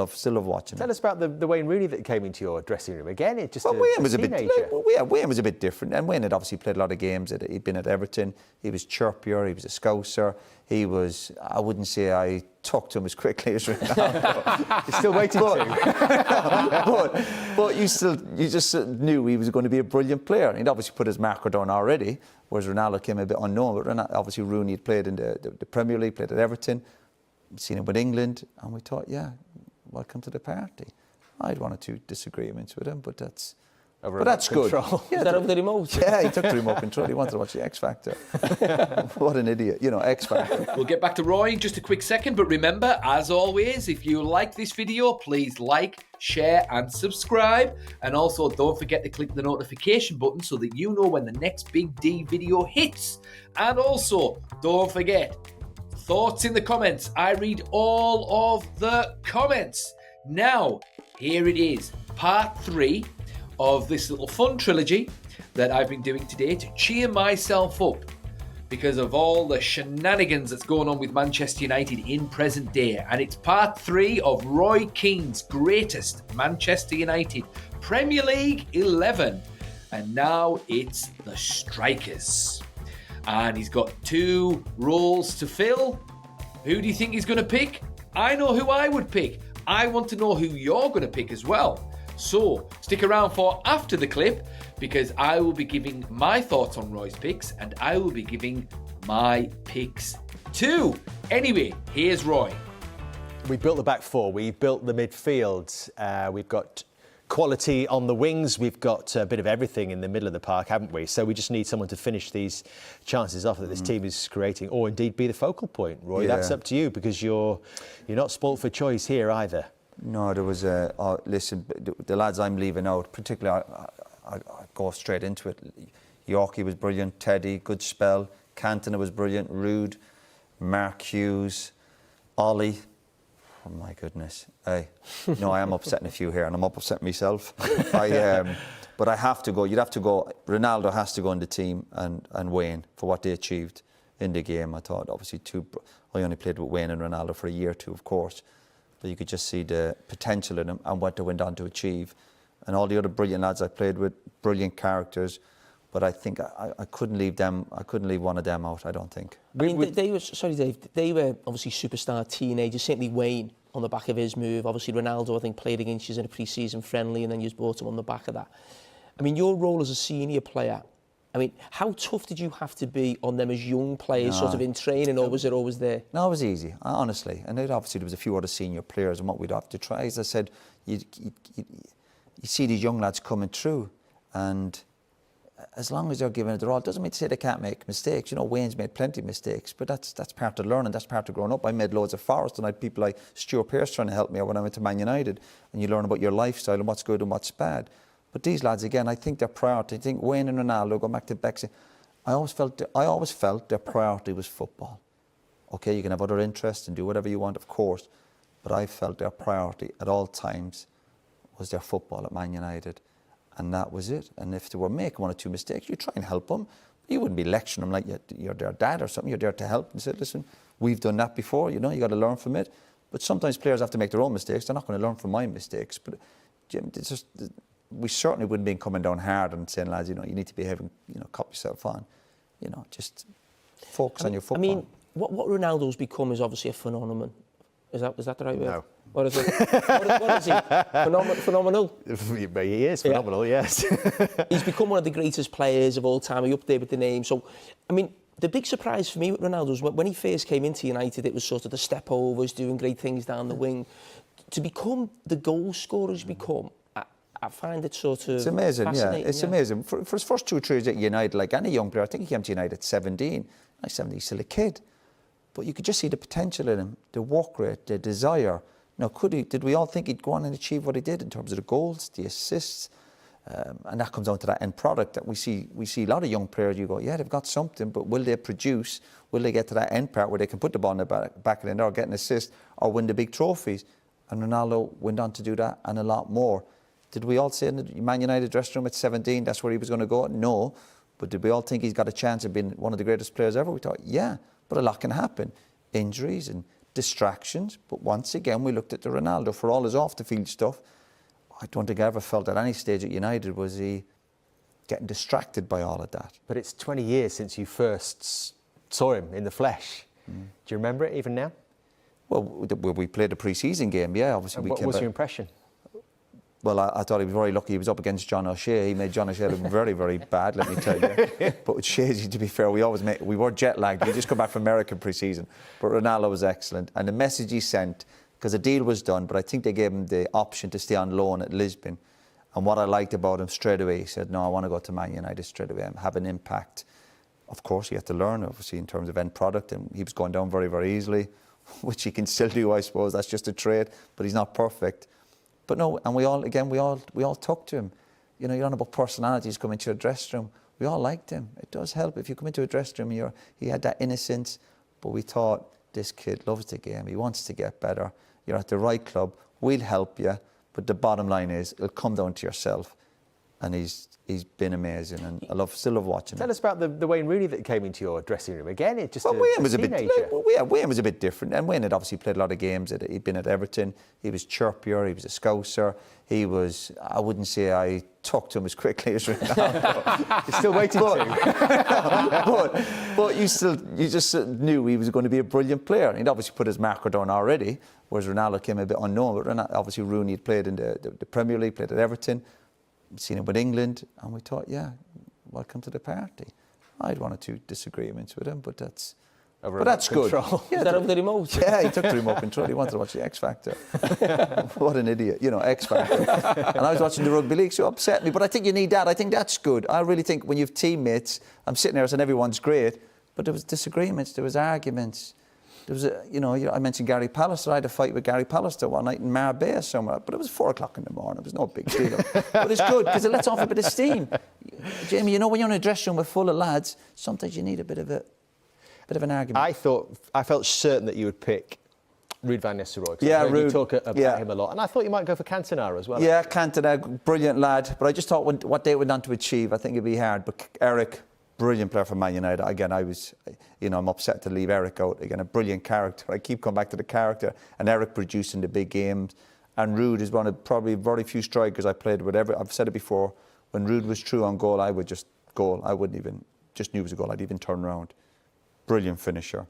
still love watching Tell him. us about the Wayne Rooney that came into your dressing room. Again, it just Wayne was teenager. Wayne was a bit different, and Wayne had obviously played a lot of games. He'd been at Everton. He was chirpier. He was a scouser. He was. I wouldn't say I talked to him as quickly as Ronaldo. You're still waiting to. but you just knew he was going to be a brilliant player. He'd obviously put his marker down already, whereas Ronaldo came a bit unknown. But obviously Rooney had played in the Premier League, played at Everton. We'd seen him with England, and we thought, yeah, welcome to the party. I had one or two disagreements with him, but that's good. Yeah, is that over the remote? Yeah, he took the remote control. He wanted to watch the X Factor. What an idiot. X Factor. We'll get back to Roy in just a quick second, but remember, as always, if you like this video, please like, share and subscribe. And also don't forget to click the notification button so that you know when the next Big D video hits. And also, don't forget, thoughts in the comments. I read all of the comments. Now, here it is, part 3 of this little fun trilogy that I've been doing today to cheer myself up because of all the shenanigans that's going on with Manchester United in present day. And it's part 3 of Roy Keane's greatest Manchester United Premier League 11. And now it's the strikers. And he's got 2 roles to fill. Who do you think he's going to pick? I know who I would pick. I want to know who you're going to pick as well. So stick around for after the clip because I will be giving my thoughts on Roy's picks and I will be giving my picks too. Anyway, here's Roy. We built the back four. We built the midfield. We've got quality on the wings. We've got a bit of everything in the middle of the park, haven't we? So we just need someone to finish these chances off that this team is creating, or indeed be the focal point. Roy, that's up to you because you're not spoilt for choice here either. No, there was listen, the lads I'm leaving out, particularly, I go straight into it. Yorkie was brilliant. Teddy, good spell. Cantona was brilliant. Ruud, Mark Hughes, Ollie. Oh my goodness! I am upsetting a few here, and I'm upsetting myself. But I have to go. You'd have to go. Ronaldo has to go in the team, and Wayne for what they achieved in the game. I thought obviously I only played with Wayne and Ronaldo for a year or two, of course, but you could just see the potential in them and what they went on to achieve. And all the other brilliant lads I played with, brilliant characters. But I think I couldn't leave them. I couldn't leave one of them out. I don't think. I mean, they were. Sorry, Dave. They were obviously superstar teenagers. Certainly Wayne on the back of his move. Obviously Ronaldo, I think, played against you in a pre-season friendly, and then you brought him on the back of that. I mean, your role as a senior player. I mean, how tough did you have to be on them as young players, sort of in training, or was it always there? No, it was easy, honestly. And obviously there was a few other senior players, and what we'd have to try, as I said, you see these young lads coming through, and as long as they're giving it their all, it doesn't mean to say they can't make mistakes. You know, Wayne's made plenty of mistakes, but that's part of learning, that's part of growing up. I made loads of Forest, and I had people like Stuart Pearce trying to help me out when I went to Man United, and you learn about your lifestyle and what's good and what's bad. But these lads, again, I think their priority, I think Wayne and Ronaldo, going back to Bexley, I always felt their priority was football. Okay, you can have other interests and do whatever you want, of course, but I felt their priority at all times was their football at Man United. And that was it. And if they were making one or two mistakes, you try and help them. You wouldn't be lecturing them like you're their dad or something. You're there to help and say, listen, we've done that before, you got to learn from it. But sometimes players have to make their own mistakes. They're not going to learn from my mistakes. But Jim, it's just, we certainly wouldn't be coming down hard and saying, lads, you need to behave and, cop yourself on. Just focus on your football. I mean, what Ronaldo's become is obviously a phenomenon. Is that the right word? No. What is it? what is he? Phenomenal? He is phenomenal, yes. He's become one of the greatest players of all time. He up there with the name. So, I mean, the big surprise for me with Ronaldo was when he first came into United, it was sort of the step overs, doing great things down the wing. To become the goal scorer he's become, I find it sort of It's amazing, fascinating. Amazing. For his first 2 or 3 years at United, like any young player, I think he came to United at 17. Like 17, he's still a kid. But you could just see the potential in him, the work rate, the desire. Now, did we all think he'd go on and achieve what he did in terms of the goals, the assists? And that comes down to that end product that we see a lot of young players, you go, yeah, they've got something, but will they produce? Will they get to that end part where they can put the ball in the back of the net or get an assist or win the big trophies? And Ronaldo went on to do that and a lot more. Did we all say in the Man United dressing room at 17, that's where he was going to go? No. But did we all think he's got a chance of being one of the greatest players ever? We thought, yeah, but a lot can happen. Injuries and distractions. But once again, we looked at the Ronaldo. For all his off-the-field stuff, I don't think I ever felt at any stage at United was he getting distracted by all of that. But it's 20 years since you first saw him in the flesh. Do you remember it even now? Well, we played a pre-season game, yeah. Obviously, What was your impression? Well, I thought he was very lucky. He was up against John O'Shea. He made John O'Shea look very, very bad, let me tell you. But with Shea, to be fair, we were jet lagged. We just come back from America pre-season. But Ronaldo was excellent. And the message he sent, because the deal was done, but I think they gave him the option to stay on loan at Lisbon. And what I liked about him straight away, he said, no, I want to go to Man United straight away and have an impact. Of course, he had to learn, obviously, in terms of end product. And he was going down very, very easily, which he can still do, I suppose. That's just a trait. But he's not perfect. But no, and we all talked to him. You know, you're on about personalities coming into your dressing room. We all liked him. It does help if you come into a dressing room and he had that innocence. But we thought, this kid loves the game. He wants to get better. You're at the right club. We'll help you. But the bottom line is, it'll come down to yourself. And he's been amazing, and I still love watching him. Tell us about the Wayne Rooney that came into your dressing room. Again, it's just Wayne was teenager. Wayne was a bit different, and Wayne had obviously played a lot of games. He'd been at Everton. He was chirpier. He was a scouser. He was. I wouldn't say I talked to him as quickly as Ronaldo. You're still waiting to. But you just knew he was going to be a brilliant player. He'd obviously put his marker down already, whereas Ronaldo came a bit unknown. But obviously Rooney had played in the Premier League, played at Everton. Seen him with England, and we thought, yeah, welcome to the party. I had one or two disagreements with him, but that's good. Yeah, is that over the remote? Yeah, he took the remote control. He wanted to watch the X Factor. What an idiot, X Factor. And I was watching the rugby league, so it upset me. But I think you need that. I think that's good. I really think when you have teammates, I'm sitting there saying everyone's great, but there was disagreements, there was arguments. There was I mentioned Gary Pallister. I had a fight with Gary Pallister one night in Marbella somewhere, but it was 4 o'clock in the morning. It was no big deal. But it's good because it lets off a bit of steam. Jamie, when you're in a dressing room with full of lads, sometimes you need a bit of an argument. I felt certain that you would pick Ruud van Nistelrooy. Yeah, Ruud. You talk about him a lot, and I thought you might go for Cantona as well. Yeah, Cantona, brilliant lad. But I just thought what they went on to achieve, I think it'd be hard. But Eric, brilliant player for Man United. Again, I'm upset to leave Eric out. Again, a brilliant character. I keep coming back to the character. And Eric producing the big games. And Ruud is one of probably very few strikers I played with. I've said it before. When Ruud was true on goal, I would just goal. I wouldn't even, just knew it was a goal. I'd even turn around. Brilliant finisher.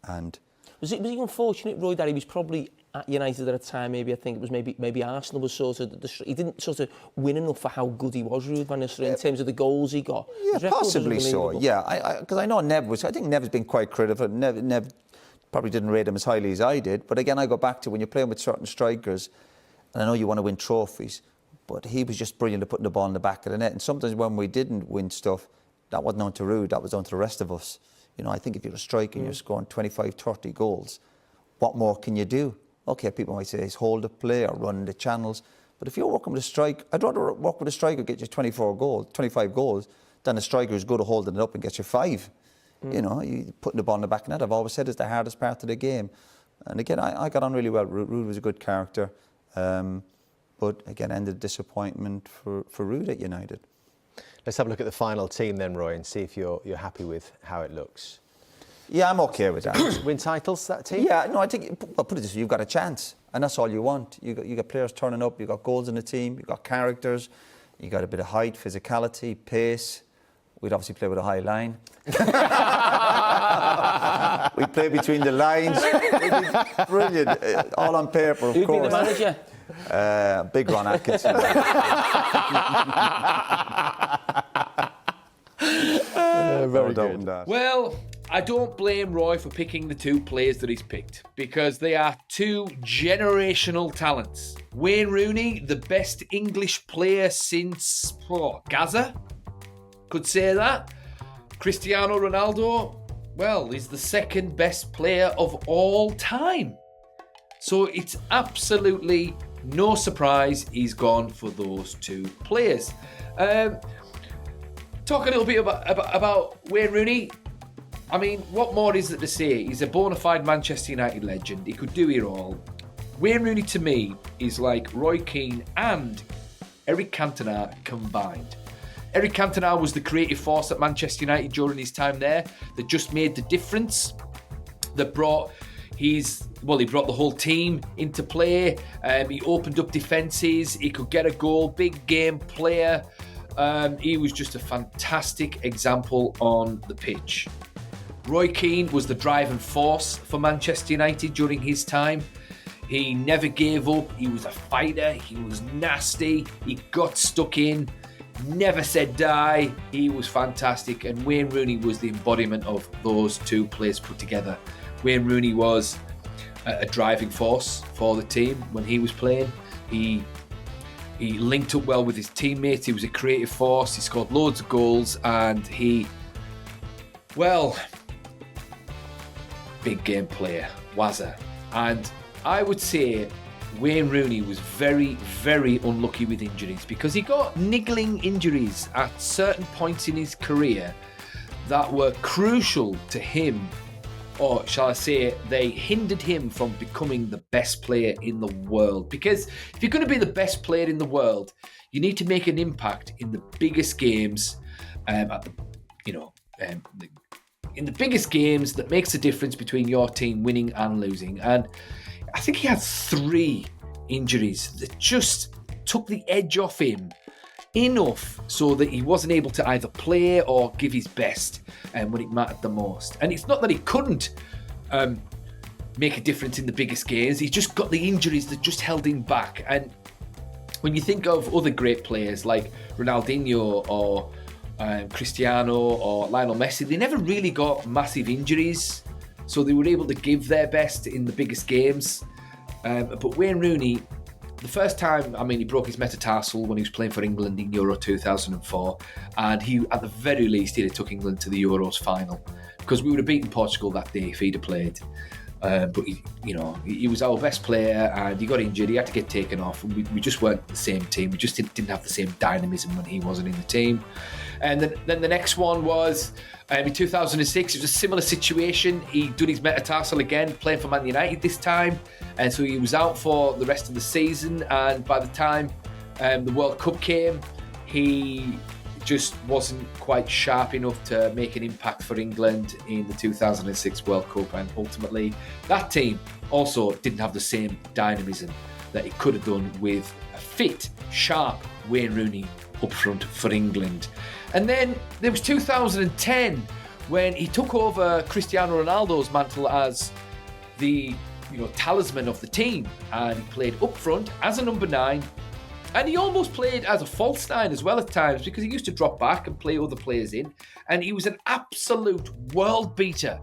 And was he unfortunate, Roy, that he was probably at United at a time? Maybe I think it was maybe Arsenal was sort of he didn't sort of win enough for how good he was, Ruud van Nistelrooy, in terms of the goals he got. Yeah, possibly so. Yeah, because I know I think Nev's been quite critical. Nev probably didn't rate him as highly as I did. But again, I go back to when you're playing with certain strikers, and I know you want to win trophies, but he was just brilliant at putting the ball in the back of the net. And sometimes when we didn't win stuff, that wasn't down to Ruud, that was down to the rest of us. I think if you're a striker and you're scoring 25, 30 goals, what more can you do? Okay, people might say he's hold up play or running the channels. But if you're working with a striker, I'd rather work with a striker who gets you 25 goals than a striker who's good at holding it up and gets you 5. You putting the ball in the back of the net, I've always said, is the hardest part of the game. And again, I got on really well. Ruud was a good character. But again, ended disappointment for Ruud at United. Let's have a look at the final team then, Roy, and see if you're happy with how it looks. Yeah, I'm okay with that. Win titles, that team? Yeah, no, I think, put it this way, you've got a chance, and that's all you want. You got players turning up, you've got goals in the team, you've got characters, you got a bit of height, physicality, pace. We'd obviously play with a high line. We play between the lines. Brilliant. All on paper, of course. Who'd be the manager? Big Ron Atkinson. Very good. Well, I don't blame Roy for picking the 2 players that he's picked, because they are 2 generational talents. Wayne Rooney, the best English player since Gaza, could say that. Cristiano Ronaldo, well, he's the 2nd best player of all time. So it's absolutely no surprise he's gone for those 2 players. Talk a little bit about Wayne Rooney. I mean, what more is there to say? He's a bona fide Manchester United legend. He could do it all. Wayne Rooney, to me, is like Roy Keane and Eric Cantona combined. Eric Cantona was the creative force at Manchester United during his time there that just made the difference, that brought He brought the whole team into play. He opened up defences. He could get a goal. Big game player. He was just a fantastic example on the pitch. Roy Keane was the driving force for Manchester United during his time. He never gave up. He was a fighter. He was nasty. He got stuck in. Never said die. He was fantastic. And Wayne Rooney was the embodiment of those two players put together. Wayne Rooney was a driving force for the team when he was playing. He linked up well with his teammates. He was a creative force. He scored loads of goals. And big game player, Wazza. And I would say Wayne Rooney was very, very unlucky with injuries because he got niggling injuries at certain points in his career that were crucial to him, or shall I say, they hindered him from becoming the best player in the world. Because if you're going to be the best player in the world, you need to make an impact in the biggest games, in the biggest games that makes a difference between your team winning and losing. And I think he had 3 injuries that just took the edge off him enough so that he wasn't able to either play or give his best when it mattered the most. And it's not that he couldn't make a difference in the biggest games. He just got the injuries that just held him back. And when you think of other great players like Ronaldinho or Cristiano or Lionel Messi, they never really got massive injuries, so they were able to give their best in the biggest games. But Wayne Rooney, the first time, he broke his metatarsal when he was playing for England in Euro 2004, and he, at the very least, he'd have took England to the Euros final, because we would have beaten Portugal that day if he'd have played. But he was our best player, and he got injured. He had to get taken off. We just weren't the same team. We just didn't have the same dynamism when he wasn't in the team. And then the next one was in 2006. It was a similar situation. He did his metatarsal again, playing for Man United this time, and so he was out for the rest of the season. And by the time the World Cup came, he just wasn't quite sharp enough to make an impact for England in the 2006 World Cup, and ultimately that team also didn't have the same dynamism that it could have done with a fit, sharp Wayne Rooney up front for England. And then there was 2010 when he took over Cristiano Ronaldo's mantle as the talisman of the team, and he played up front as a number 9. And he almost played as a false 9 as well at times, because he used to drop back and play other players in. And he was an absolute world beater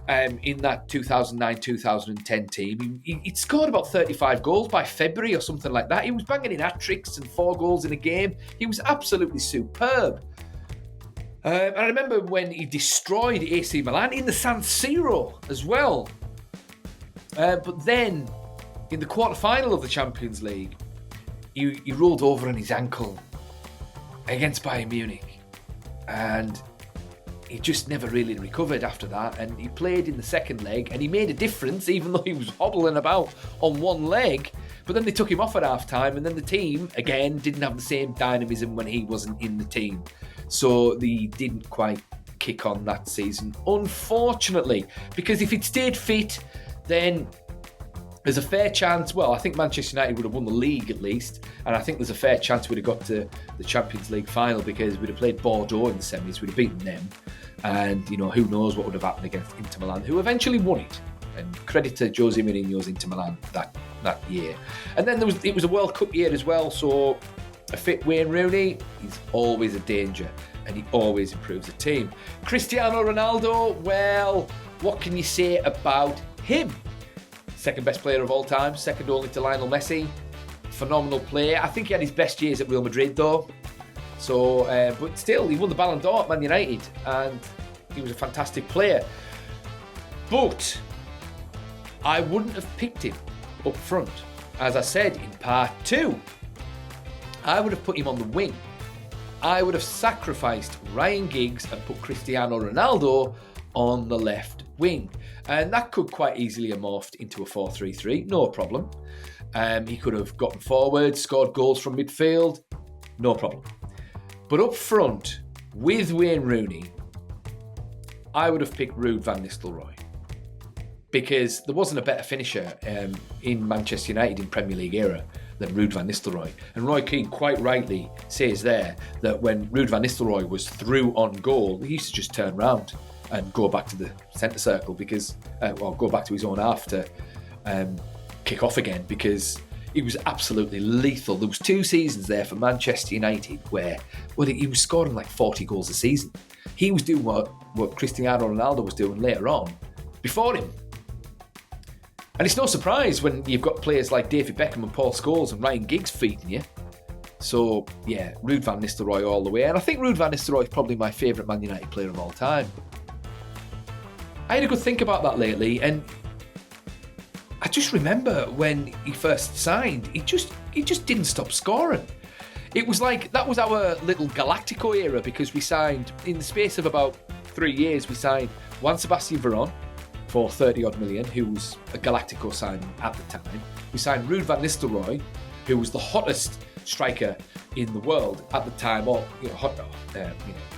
in that 2009-2010 team. He'd scored about 35 goals by February or something like that. He was banging in hat-tricks and 4 goals in a game. He was absolutely superb. And I remember when he destroyed AC Milan in the San Siro as well. But then, in the quarter-final of the Champions League, he rolled over on his ankle against Bayern Munich, and he just never really recovered after that. And he played in the second leg, and he made a difference, even though he was hobbling about on one leg. But then they took him off at half-time, and then the team, again, didn't have the same dynamism when he wasn't in the team. So they didn't quite kick on that season, unfortunately, because if he'd stayed fit, then there's a fair chance, I think Manchester United would have won the league at least, and I think there's a fair chance we'd have got to the Champions League final, because we'd have played Bordeaux in the semis, we'd have beaten them, and who knows what would have happened against Inter Milan, who eventually won it. And credit to Jose Mourinho's Inter Milan that year. And then it was a World Cup year as well, so a fit Wayne Rooney, he's always a danger, and he always improves the team. Cristiano Ronaldo, what can you say about him? Second best player of all time, second only to Lionel Messi. Phenomenal player. I think he had his best years at Real Madrid though. So, but still, he won the Ballon d'Or at Man United, and he was a fantastic player. But I wouldn't have picked him up front. As I said in part 2, I would have put him on the wing. I would have sacrificed Ryan Giggs and put Cristiano Ronaldo on the left wing. And that could quite easily have morphed into a 4-3-3, no problem. He could have gotten forward, scored goals from midfield, no problem. But up front, with Wayne Rooney, I would have picked Ruud van Nistelrooy. because there wasn't a better finisher in Manchester United in Premier League era than Ruud van Nistelrooy. And Roy Keane quite rightly says there that when Ruud van Nistelrooy was through on goal, he used to just turn round and go back to the centre circle because, go back to his own half to kick off again, because he was absolutely lethal. There was 2 seasons there for Manchester United where, he was scoring like 40 goals a season. He was doing what Cristiano Ronaldo was doing later on before him. And it's no surprise when you've got players like David Beckham and Paul Scholes and Ryan Giggs feeding you. So, yeah, Ruud van Nistelrooy all the way. And I think Ruud van Nistelrooy is probably my favourite Man United player of all time. I had a good think about that lately, and I just remember when he first signed, he just didn't stop scoring. It was like, that was our little Galactico era, because we signed, in the space of about 3 years, we signed Juan Sebastian Veron for 30-odd million, who was a Galactico signing at the time. We signed Ruud van Nistelrooy, who was the hottest striker in the world at the time, or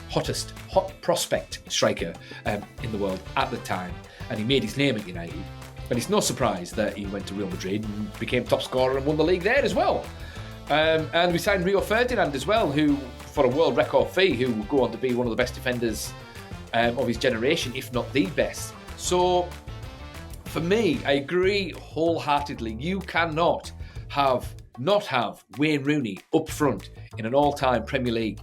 hot prospect striker in the world at the time, and he made his name at United. And it's no surprise that he went to Real Madrid and became top scorer and won the league there as well. And we signed Rio Ferdinand as well, who, for a world record fee, who will go on to be one of the best defenders of his generation, if not the best. So, for me, I agree wholeheartedly. You cannot not have Wayne Rooney up front in an all-time Premier League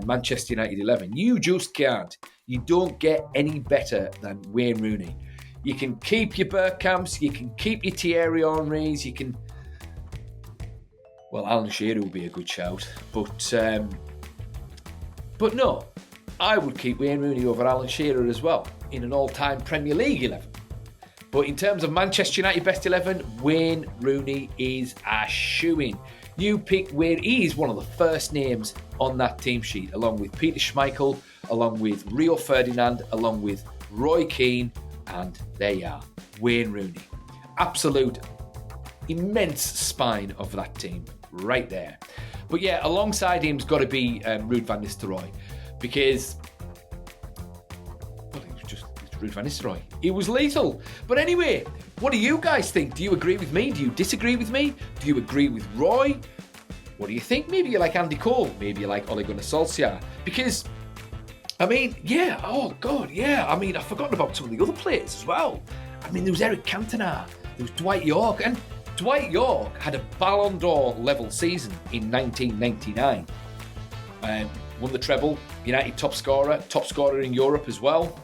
Manchester United 11. You just can't. You don't get any better than Wayne Rooney. You can keep your Bergkamps, you can keep your Thierry Henrys, you can... Well, Alan Shearer would be a good shout, but no, I would keep Wayne Rooney over Alan Shearer as well in an all-time Premier League 11. But in terms of Manchester United best 11, Wayne Rooney is a shoo-in. You pick where he is one of the first names on that team sheet, along with Peter Schmeichel, along with Rio Ferdinand, along with Roy Keane, and there you are, Wayne Rooney. Absolute immense spine of that team right there. But yeah, alongside him's got to be Ruud van Nistelrooy, because Ruud van Nistelrooy. He was lethal. But anyway, what do you guys think? Do you agree with me? Do you disagree with me? Do you agree with Roy? What do you think? Maybe you like Andy Cole. Maybe you like Ole Gunnar Solskjaer. Because, I mean, yeah, oh God, yeah. I mean, I've forgotten about some of the other players as well. I mean, there was Eric Cantona. There was Dwight York. And Dwight York had a Ballon d'Or level season in 1999. Won the treble, United top scorer in Europe as well.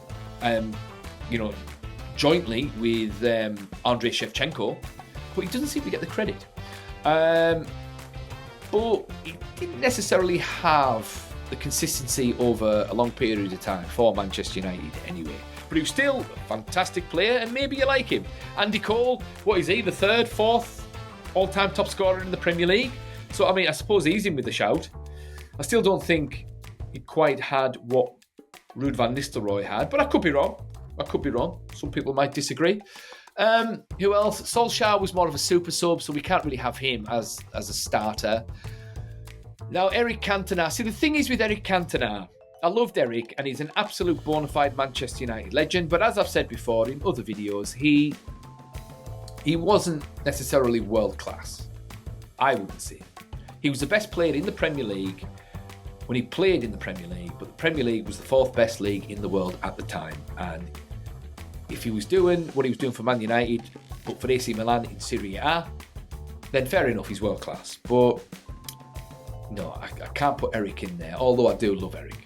Jointly with Andrei Shevchenko, but he doesn't seem to get the credit. But he didn't necessarily have the consistency over a long period of time for Manchester United anyway. But he was still a fantastic player, and maybe you like him. Andy Cole, what is he, the third, fourth all-time top scorer in the Premier League? So, I mean, I suppose he's in with the shout. I still don't think he quite had what Ruud van Nistelrooy had, but I could be wrong. Some people might disagree. Who else? Solskjaer was more of a super sub, so we can't really have him as a starter. Now, Eric Cantona. See, the thing is with Eric Cantona, I loved Eric, and he's an absolute bona fide Manchester United legend, but as I've said before in other videos, he wasn't necessarily world class. I wouldn't say. He was the best player in the Premier League when he played in the Premier League, but the Premier League was the fourth best league in the world at the time. And if he was doing what he was doing for Man United, but for AC Milan in Serie A, then fair enough, he's world class. But no, I can't put Eric in there, although I do love Eric.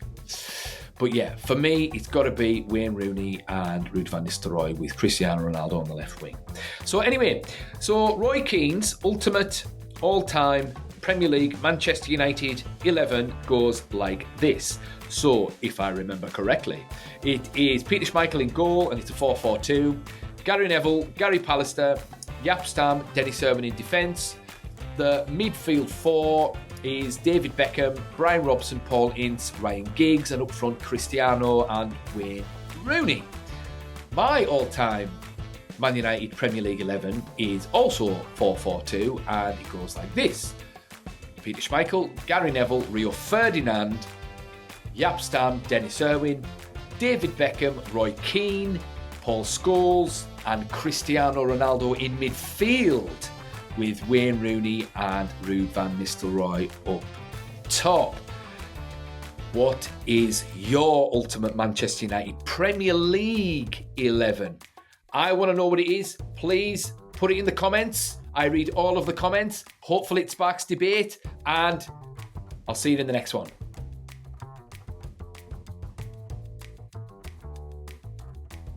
But yeah, for me, it's got to be Wayne Rooney and Ruud van Nistelrooy with Cristiano Ronaldo on the left wing. So anyway, Roy Keane's ultimate all-time Premier League Manchester United 11 goes like this. So, if I remember correctly, it is Peter Schmeichel in goal, and it's a 4-4-2. Gary Neville, Gary Pallister, Jaap Stam, Dennis Irwin in defence. The midfield four is David Beckham, Brian Robson, Paul Ince, Ryan Giggs, and up front Cristiano and Wayne Rooney. My all-time Man United Premier League 11 is also 4-4-2, and it goes like this. Peter Schmeichel, Gary Neville, Rio Ferdinand, Jaap Stam, Dennis Irwin, David Beckham, Roy Keane, Paul Scholes, and Cristiano Ronaldo in midfield, with Wayne Rooney and Ruud van Nistelrooy up top. What is your ultimate Manchester United Premier League 11? I want to know what it is. Please put it in the comments. I read all of the comments. Hopefully it sparks debate, and I'll see you in the next one.